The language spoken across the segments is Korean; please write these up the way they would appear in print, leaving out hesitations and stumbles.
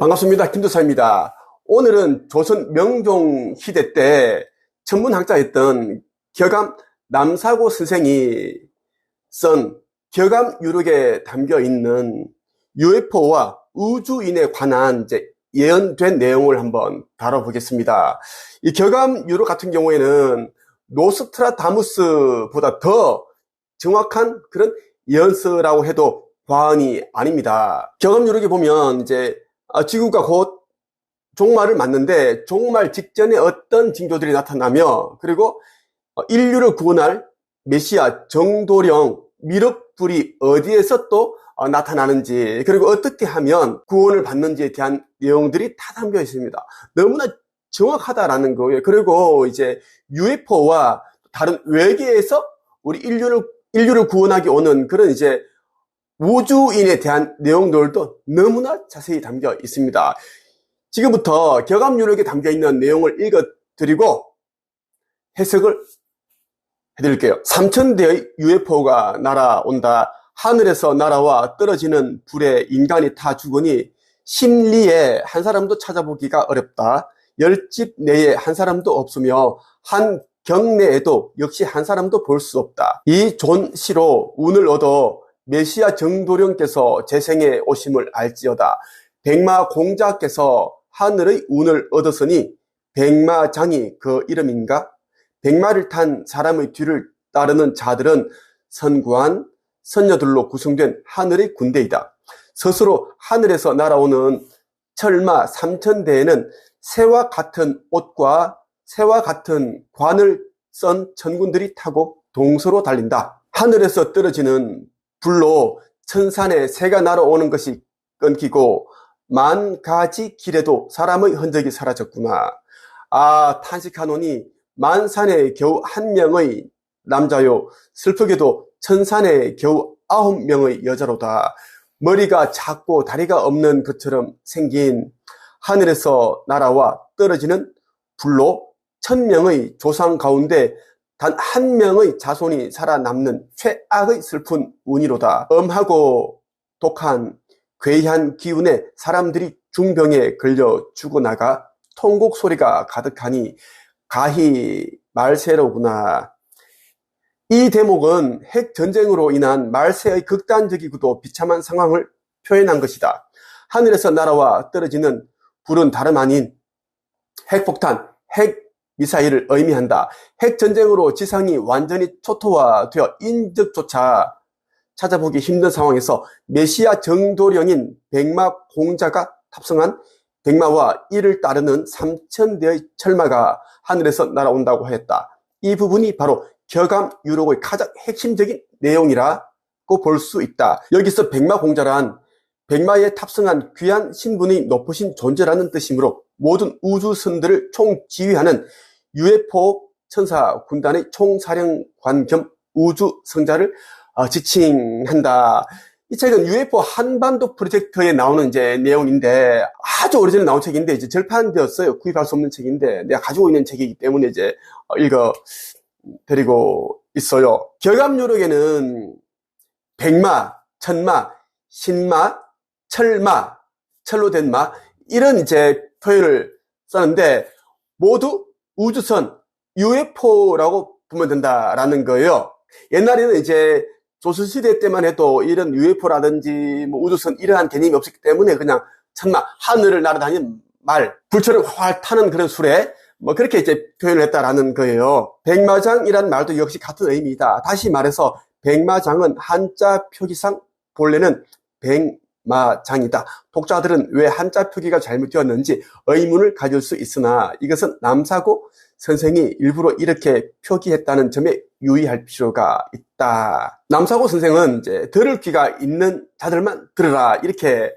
반갑습니다. 김도사입니다. 오늘은 조선 명종 시대 때 천문학자였던 격암 남사고 선생이 쓴 격암유록에 담겨있는 UFO와 우주인에 관한 예언된 내용을 한번 다뤄보겠습니다. 이 격암유록 같은 경우에는 노스트라다무스보다 더 정확한 그런 예언서라고 해도 과언이 아닙니다. 격암유록에 보면 지구가 곧 종말을 맞는데 종말 직전에 어떤 징조들이 나타나며, 그리고 인류를 구원할 메시아 정도령 미륵불이 어디에서 또 나타나는지, 그리고 어떻게 하면 구원을 받는지에 대한 내용들이 다 담겨 있습니다. 너무나 정확하다라는 거예요. 그리고 UFO와 다른 외계에서 우리 인류를 구원하기 오는 그런 우주인에 대한 내용들도 너무나 자세히 담겨 있습니다. 지금부터 격암유록에 담겨 있는 내용을 읽어드리고 해석을 해드릴게요. 3000대의 UFO가 날아온다. 하늘에서 날아와 떨어지는 불에 인간이 타 죽으니 심리에 한 사람도 찾아보기가 어렵다. 10집 내에 한 사람도 없으며 한 경내에도 역시 한 사람도 볼 수 없다. 이 존시로 운을 얻어 메시아 정도령께서 재생에 오심을 알지어다. 백마공자께서 하늘의 운을 얻었으니 백마장이 그 이름인가? 백마를 탄 사람의 뒤를 따르는 자들은 선구한 선녀들로 구성된 하늘의 군대이다. 스스로 하늘에서 날아오는 철마 3000대에는 새와 같은 옷과 새와 같은 관을 쓴 천군들이 타고 동서로 달린다. 하늘에서 떨어지는 불로 천산에 새가 날아오는 것이 끊기고 만 가지 길에도 사람의 흔적이 사라졌구나. 탄식하노니 만산에 겨우 1명의 남자요, 슬프게도 천산에 겨우 9명의 여자로다. 머리가 작고 다리가 없는 것처럼 생긴 하늘에서 날아와 떨어지는 불로 1000명의 조상 가운데 단 1명의 자손이 살아남는 최악의 슬픈 운이로다. 엄하고 독한 괴이한 기운에 사람들이 중병에 걸려 죽어나가 통곡 소리가 가득하니 가히 말세로구나. 이 대목은 핵전쟁으로 인한 말세의 극단적이고도 비참한 상황을 표현한 것이다. 하늘에서 날아와 떨어지는 불은 다름 아닌 핵폭탄, 핵미사일을 의미한다. 핵전쟁으로 지상이 완전히 초토화되어 인적조차 찾아보기 힘든 상황에서 메시아 정도령인 백마공자가 탑승한 백마와 이를 따르는 3000대의 철마가 하늘에서 날아온다고 했다. 이 부분이 바로 격암유록의 가장 핵심적인 내용이라고 볼 수 있다. 여기서 백마공자란 백마에 탑승한 귀한 신분이 높으신 존재라는 뜻이므로 모든 우주선들을 총지휘하는 UFO 천사 군단의 총사령관 겸 우주성자를 지칭한다. 이 책은 UFO 한반도 프로젝트에 나오는 내용인데, 아주 오래전에 나온 책인데 절판되었어요. 구입할 수 없는 책인데 내가 가지고 있는 책이기 때문에 읽어드리고 있어요. 격암유록에는 백마, 천마, 신마, 철마, 철로 된 마, 이런 표현을 쓰는데 모두 우주선, UFO라고 보면 된다라는 거예요. 옛날에는 조선시대 때만 해도 이런 UFO라든지 우주선 이러한 개념이 없었기 때문에 그냥 천마, 하늘을 날아다니는 말, 불처럼 활 타는 그런 수레, 그렇게 표현을 했다라는 거예요. 백마장이란 말도 역시 같은 의미이다. 다시 말해서 백마장은 한자 표기상 본래는 백마장이다. 독자들은 왜 한자 표기가 잘못되었는지 의문을 가질 수 있으나 이것은 남사고 선생이 일부러 이렇게 표기했다는 점에 유의할 필요가 있다. 남사고 선생은 들을 귀가 있는 자들만 들으라, 이렇게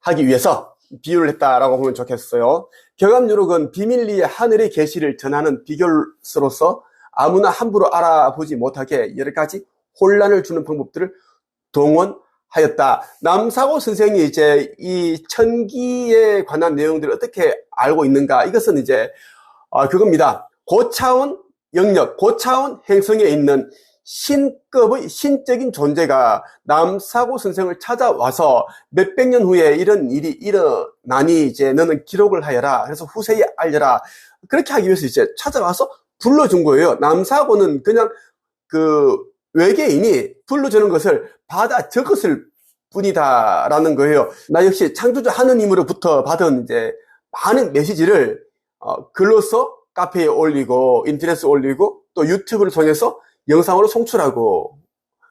하기 위해서 비유를 했다라고 보면 좋겠어요. 격암유록은 비밀리에 하늘의 계시를 전하는 비결서로서 아무나 함부로 알아보지 못하게 여러 가지 혼란을 주는 방법들을 동원하였다. 남사고 선생이 이 천기에 관한 내용들을 어떻게 알고 있는가? 이것은 그겁니다. 고차원 영역, 고차원 행성에 있는 신급의 신적인 존재가 남사고 선생을 찾아와서 몇백 년 후에 이런 일이 일어나니 이제 너는 기록을 하여라. 그래서 후세에 알려라. 그렇게 하기 위해서 이제 찾아와서 불러준 거예요. 남사고는 그냥 그 외계인이 불러주는 것을 받아 적었을 뿐이다라는 거예요. 나 역시 창조주 하느님으로부터 받은 이제 많은 메시지를 글로써 카페에 올리고 인터넷에 올리고 또 유튜브를 통해서 영상으로 송출하고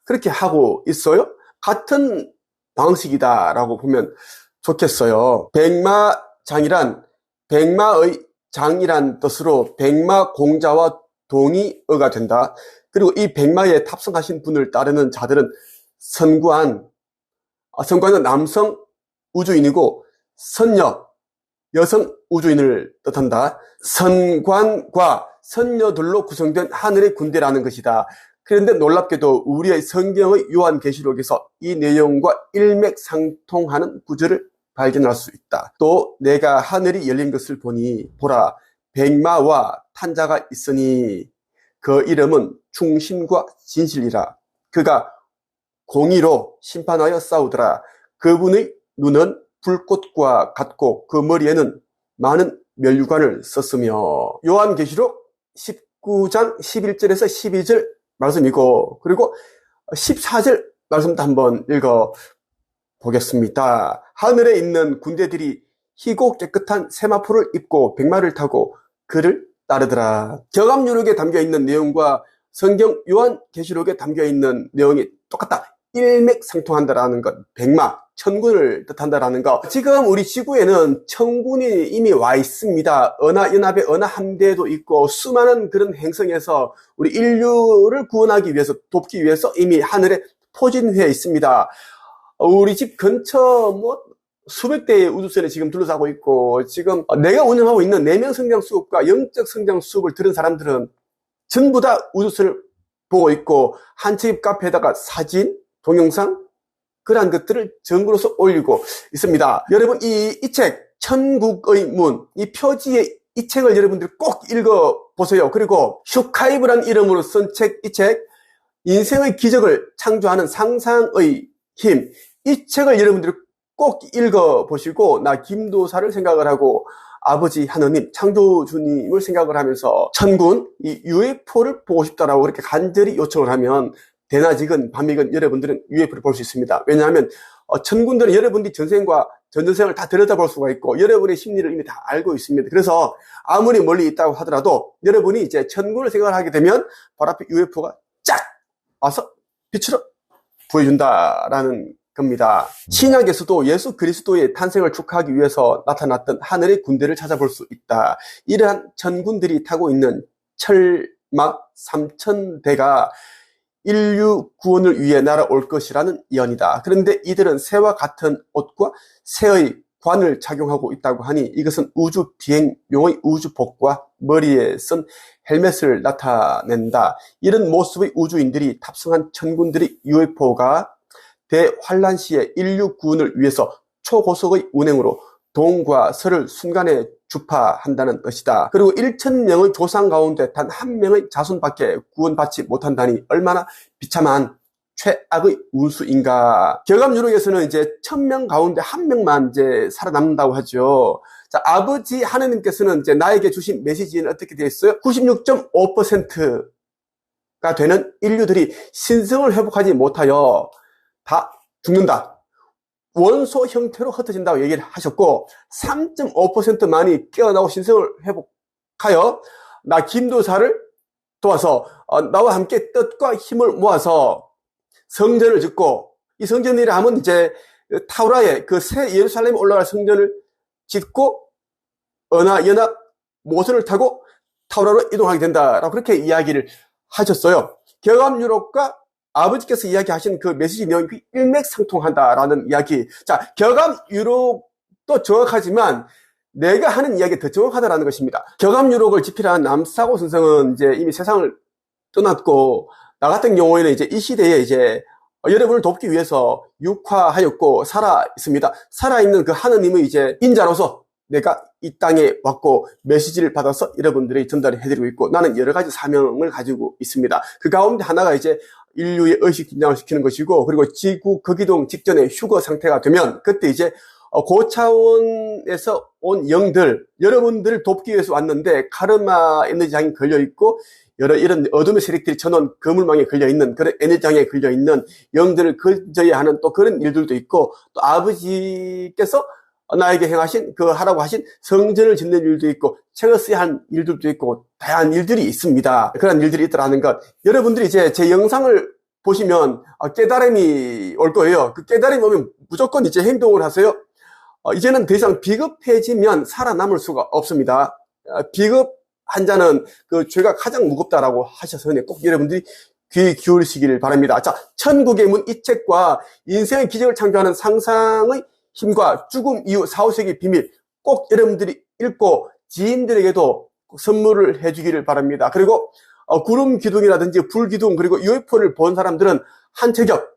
그렇게 하고 있어요. 같은 방식이다라고 보면 좋겠어요. 백마장이란 백마의 장이란 뜻으로 백마공자와 동의어가 된다. 그리고 이 백마에 탑승하신 분을 따르는 자들은 선관은 남성 우주인이고 선녀, 여성 우주인을 뜻한다. 선관과 선녀들로 구성된 하늘의 군대라는 것이다. 그런데 놀랍게도 우리의 성경의 요한계시록에서 이 내용과 일맥상통하는 구절을 발견할 수 있다. 또 내가 하늘이 열린 것을 보니 보라 백마와 탄자가 있으니 그 이름은 충신과 진실이라. 그가 공의로 심판하여 싸우더라. 그분의 눈은 불꽃과 같고 그 머리에는 많은 면류관을 썼으며. 요한계시록 19장 11절에서 12절 말씀이고, 그리고 14절 말씀도 한번 읽어 보겠습니다. 하늘에 있는 군대들이 희고 깨끗한 세마포를 입고 백마를 타고 그를 따르더라. 경암유록에 담겨있는 내용과 성경 요한계시록에 담겨있는 내용이 똑같다. 일맥상통한다라는 것, 백마, 천군을 뜻한다라는 것. 지금 우리 지구에는 천군이 이미 와 있습니다. 은하연합의 은하함대도 있고 수많은 그런 행성에서 우리 인류를 구원하기 위해서, 돕기 위해서 이미 하늘에 포진해 있습니다. 우리 집 근처 수백 대의 우주선에 지금 둘러싸고 있고, 지금 내가 운영하고 있는 내면 성장 수업과 영적 성장 수업을 들은 사람들은 전부 다 우주선을 보고 있고, 한 집 카페에다가 사진, 동영상, 그러한 것들을 정보로서 올리고 있습니다. 여러분, 이 책, 천국의 문, 이 표지의 이 책을 여러분들이 꼭 읽어보세요. 그리고 슈카이브란 이름으로 쓴 책, 이 책, 인생의 기적을 창조하는 상상의 힘, 이 책을 여러분들이 꼭 읽어보시고, 나 김도사를 생각을 하고 아버지 하느님, 창조주님을 생각을 하면서 천군, 이 UFO를 보고 싶다라고 그렇게 간절히 요청을 하면 대낮이건 밤이건 여러분들은 UFO를 볼 수 있습니다. 왜냐하면 천군들은 여러분들이 전생과 전전생을 다 들여다볼 수가 있고 여러분의 심리를 이미 다 알고 있습니다. 그래서 아무리 멀리 있다고 하더라도 여러분이 이제 천군을 생각을 하게 되면 바로 앞에 UFO가 쫙 와서 빛으로 보여준다라는 겁니다. 신약에서도 예수 그리스도의 탄생을 축하하기 위해서 나타났던 하늘의 군대를 찾아볼 수 있다. 이러한 천군들이 타고 있는 철막 3000대가 인류 구원을 위해 날아올 것이라는 예언이다. 그런데 이들은 새와 같은 옷과 새의 관을 착용하고 있다고 하니 이것은 우주 비행용의 우주복과 머리에 쓴 헬멧을 나타낸다. 이런 모습의 우주인들이 탑승한 천군들의 UFO가 대환란 시에 인류 구원을 위해서 초고속의 운행으로 동과 서를 순간에 주파한다는 뜻이다. 그리고 1000명의 조상 가운데 단 한 명의 자손밖에 구원받지 못한다니 얼마나 비참한 최악의 운수인가. 경암유록에서는 이제 1000명 가운데 한 명만 이제 살아남는다고 하죠. 자, 아버지 하느님께서는 이제 나에게 주신 메시지는 어떻게 되어 있어요? 96.5%가 되는 인류들이 신성을 회복하지 못하여 다 죽는다. 원소 형태로 흩어진다고 얘기를 하셨고 3.5%만이 깨어나고 신성을 회복하여 나 김도사를 도와서 나와 함께 뜻과 힘을 모아서 성전을 짓고, 이 성전이라 하면 이제 타우라에 그 새 예루살렘에 올라갈 성전을 짓고 은하연합 모선을 타고 타우라로 이동하게 된다라고 그렇게 이야기를 하셨어요. 경암유록과 아버지께서 이야기하신 그 메시지 내용이 일맥상통한다라는 이야기. 자, 경암유록도 정확하지만 내가 하는 이야기가 더 정확하다라는 것입니다. 경암유록을 집필한 남사고 선생은 이제 이미 세상을 떠났고, 나 같은 경우에는 이제 이 시대에 이제 여러분을 돕기 위해서 육화하였고 살아 있습니다. 살아있는 그 하느님의 이제 인자로서 내가 이 땅에 왔고 메시지를 받아서 여러분들이 전달을 해드리고 있고, 나는 여러 가지 사명을 가지고 있습니다. 그 가운데 하나가 이제 인류의 의식 긴장을 시키는 것이고, 그리고 지구 거기동 직전에 휴거 상태가 되면 그때 이제 고차원에서 온 영들, 여러분들을 돕기 위해서 왔는데 카르마 에너지장이 걸려있고 여러 이런 어둠의 세력들이 쳐놓은 거물망에 걸려있는 그런 에너지장에 걸려있는 영들을 건져야 하는 또 그런 일들도 있고, 또 아버지께서 나에게 행하신 하라고 하신 성전을 짓는 일도 있고 책을 써야 한 일들도 있고 다양한 일들이 있습니다. 그런 일들이 있더라는 것, 여러분들이 이제 제 영상을 보시면 깨달음이 올 거예요. 그 깨달음이 오면 무조건 이제 행동을 하세요. 이제는 더 이상 비겁해지면 살아남을 수가 없습니다. 비겁한 자는 그 죄가 가장 무겁다라고 하셔서 꼭 여러분들이 귀 기울이시기를 바랍니다. 자, 천국의 문 이 책과 인생의 기적을 창조하는 상상의 힘과 죽음 이후 4, 5세기 비밀 꼭 여러분들이 읽고 지인들에게도 선물을 해주기를 바랍니다. 그리고 구름 기둥이라든지 불 기둥 그리고 UFO를 본 사람들은 한채격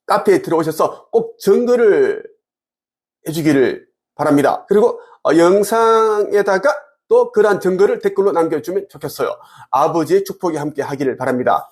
카페에 들어오셔서 꼭 증거를 해주기를 바랍니다. 그리고 영상에다가 또 그러한 증거를 댓글로 남겨주면 좋겠어요. 아버지의 축복이 함께 하기를 바랍니다.